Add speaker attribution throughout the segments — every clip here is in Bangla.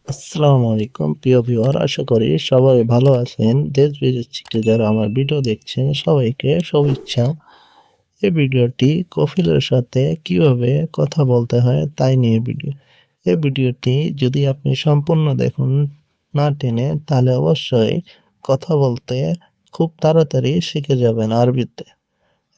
Speaker 1: আসসালামু আলাইকুম প্রিয় ভিউয়ার, আশা করি সবাই ভালো আছেন। দেশ বিদেশ থেকে যারা আমার ভিডিও দেখছেন সবাইকে শুভেচ্ছা। এই ভিডিওটি কফিলের সাথে কিভাবে কথা বলতে হয় তাই নিয়ে ভিডিও। এই ভিডিওটি যদি আপনি সম্পূর্ণ দেখুন না টেনে, তাহলে অবশ্যই কথা বলতে খুব তাড়াতাড়ি শিখে যাবেন আরবিতে।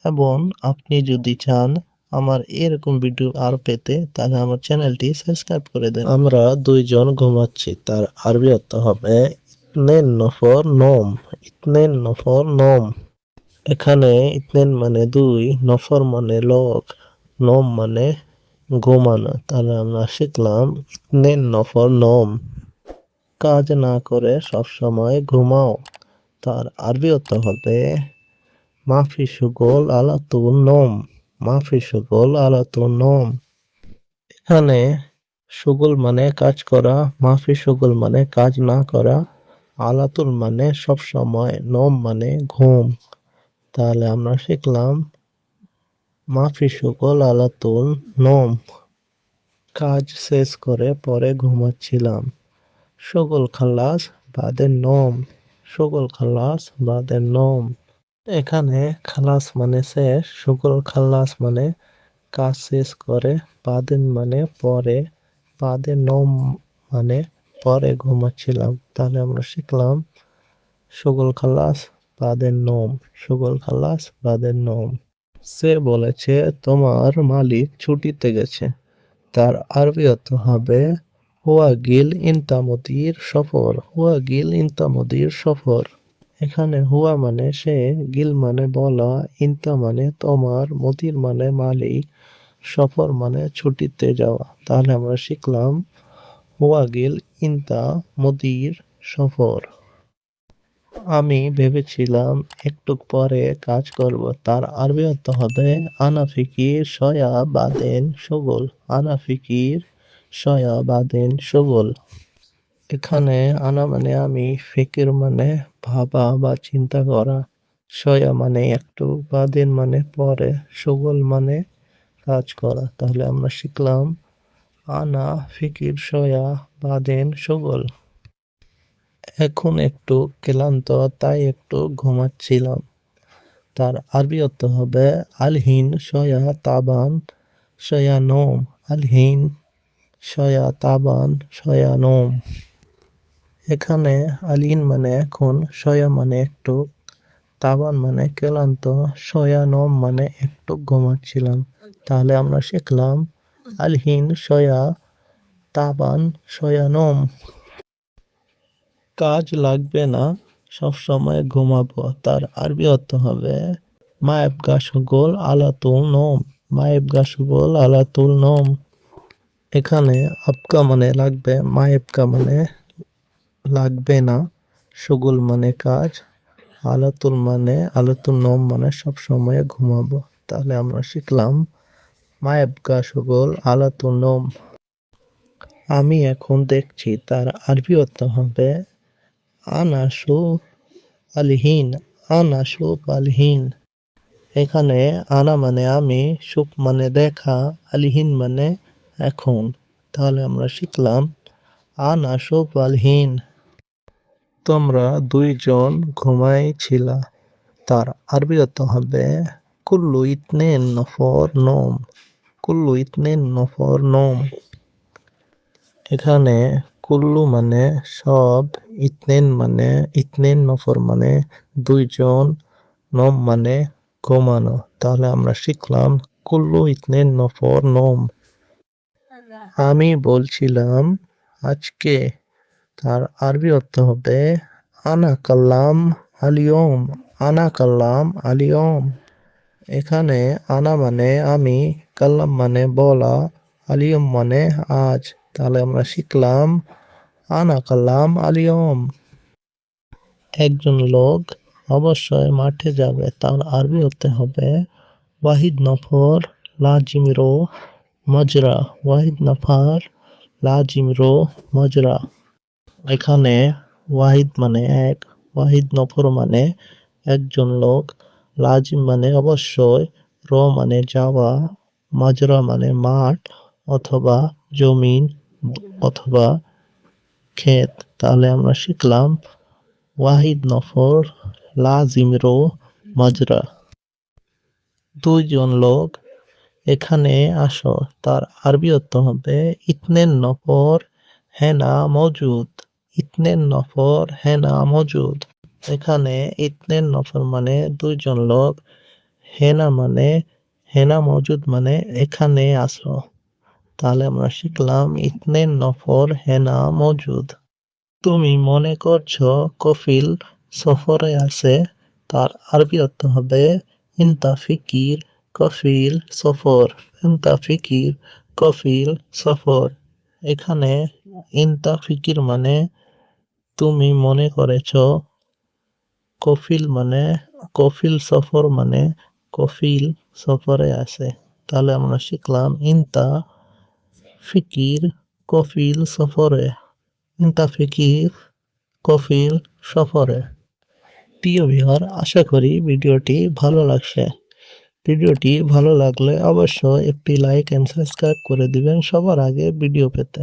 Speaker 1: এবং আপনি যদি চান আমার এরকম ভিডিও আরো পেতে, তাহলে আমার চ্যানেলটি সাবস্ক্রাইব করে দেন। আমরা দুইজন ঘুমাচ্ছি, তার আরবি অর্থ হবে ইতনেন নফর নোম। ইতনেন নফর নোম। এখানে ইতনেন মানে দুই, নফর মানে লোক, নোম মানে ঘুমানো। তাহলে আমরা শিখলাম ইতনেন নফর নোম। কাজ না করে সবসময় ঘুমাও, তার আরবি অর্থ হবে মাফি শুগল আলা তুল নোম। মাফি শুগল আলা তুল নোম। এখানে শুগল মানে কাজ করা, মাফি শুগল মানে কাজ না করা, আলাতুল মানে সব সময়, নোম মানে ঘুম। তাহলে আমরা শিখলাম মাফি শুগল আলাতুল নোম। কাজ শেষ করে পরে ঘুমাচ্ছিলাম। শুগল খালাস বাদের নোম। শুগল খালাস বাদের নোম। এখানে খালাস মানে শেষ, শুগল খালাস মানে কাজ শেষ করে, বাদেন মানে পরে, বাদে নোম মানে পরে ঘুমাচ্ছিলাম। তাহলে আমরা শিখলাম শুগল খালাস বাদের নোম। শুগল খালাস বাদের নোম। সে বলেছে তোমার মালিক ছুটিতে গেছে, তার আরবি অর্থ হবে হুয়া গিল ইনতা মুদির সফর। হুয়া গিল ইনতা মুদির সফর। এখানে হুয়া মানে সে, গিল মানে বলা, ইনতা মানে তোমার, মুদির মানে মালিক, সফর মানে ছুটিতে যাওয়া। তাহলে আমরা শিখলাম হুয়া গিল ইনতা মুদির সফর। আমি ভেবেছিলাম একটু পরে কাজ করব, তার আরবি অর্থ হবে আনা ফিকির শয়া বাদেন শুগল। আনা ফিকির শয়া বাদেন শুগল। এখানে আনা মানে আমি, ফিকির মানে ভাবা বা চিন্তা করা, শয়া মানে একটু, বাদেন মানে পরে, শুগল মানে কাজ করা। তাহলে আমরা শিখলাম আনা ফিকির শয়া বাদেন শুগল। এখন একটু ক্লান্ত, তাই একটু ঘুমাচ্ছিলাম। তার আরবি অর্থ হবে আলহিন শয়া তাবান শয়া নোম। আলহিন শয়া তাবান শয়া নোম। এখানে আলিন মানে এখন, শয়া মানে একটু, তাবান মানে ক্লান্ত, শয়া নোম মানে একটু ঘুমাচ্ছিলাম। তাহলে আমরা শিখলাম আলহিন শয়া তাবান শয়া নোম। কাজ লাগবে না, সব সময় ঘুমাবো, তার আরবি অর্থ হবে মায়েবগা শুগল আলাতুল নোম। মায়েবগা শুগল আলাতুল নোম। এখানে আপকা মানে লাগবে, মায়েবকা মানে লাগবে না, শুগল মানে কাজ, আলাতুল নোম মানে সব সময় ঘুমাবো। তাহলে আমরা শিখলাম মায়েবগা শুগল আলাতুল নোম। আমি এখন দেখছি, তার আরবি অর্থ হবে আনা শু আলহিন। আনা শুফ আলহিন। এখানে আনা মানে আমি, শুফ মানে দেখা, আলহিন মানে এখন। তাহলে আমরা শিখলাম আনা শুফ আলহিন। তোমরা দুইজন ঘুমাইছিলা, তার আরবি অর্থ হবে কুল্লু ইতনেন নফর নোম। কুল্লু ইতনেন নফর নোম। এখানে কুল্লু মানে সব, ইতনেন নফর মানে দুইজন, নোম মানে ঘুমানো। তাহলে আমরা শিখলাম কুল্লু ইতনেন নফর নোম। আমি বলছিলাম আজকে, তার আরবি অর্থ হবে আনা কাল্লাম আলিয়ম। আনা কাল্লাম আলিয়ম। এখানে আনা মানে আমি, কাল্লাম মানে বলা, আলিয়ম মানে আজ। তাহলে আমরা শিখলাম আনা কাল্লাম আলিয়ম। একজন লোক অবশ্যই মাঠে যাবে, তার আরবি হতে হবে ওয়াহিদ নফর লাজিম রো মজরা। ওয়াহিদ নফর লাজিম রো মজরা। এখানে ওয়াহিদ মানে এক, ওয়াহিদ নফর মানে একজন লোক, লাজিম মানে অবশ্যই, রো মানে যাওয়া, মাজরা মানে মাঠ অথবা জমিন অথবা ক্ষেত। তাহলে আমরা শিখলাম ওয়াহিদ নফর লাজিম রো মাজরা। দুইজন লোক এখানে আসো, তার আরবি অর্থ হবে ইতনেন নফর হেনা মজুদ। ইতনেন নফর হেনা মজুদ। এখানে ইতনেন নফর মানে দুইজন লোক, হেনা মজুদ মানে এখানে আসো। তাহলে আমরা শিখলাম ইতনেন নফর হেনা মজুদ। তুমি মনে করছো কফিল সফরে আছে, তার আরবি অর্থ হবে ইনতা ফিকির কফিল সফর। ইনতা ফিকির কফিল সফর। এখানে ইনতা ফিকির মানে তুমি মনে করেছো, কফিল সফর মানে কফিল সফরে আছে। তাহলে আমরা শিখলাম ইনতা ফিকির কফিল সফরে। ইনতা ফিকির কফিল সফরে। প্রিয় ভিউয়ার, আশা করি ভিডিওটি ভালো লাগছে। ভিডিওটি ভালো লাগলে অবশ্যই একটি লাইক এন্ড সাবস্ক্রাইব করে দিবেন সবার আগে ভিডিও পেতে।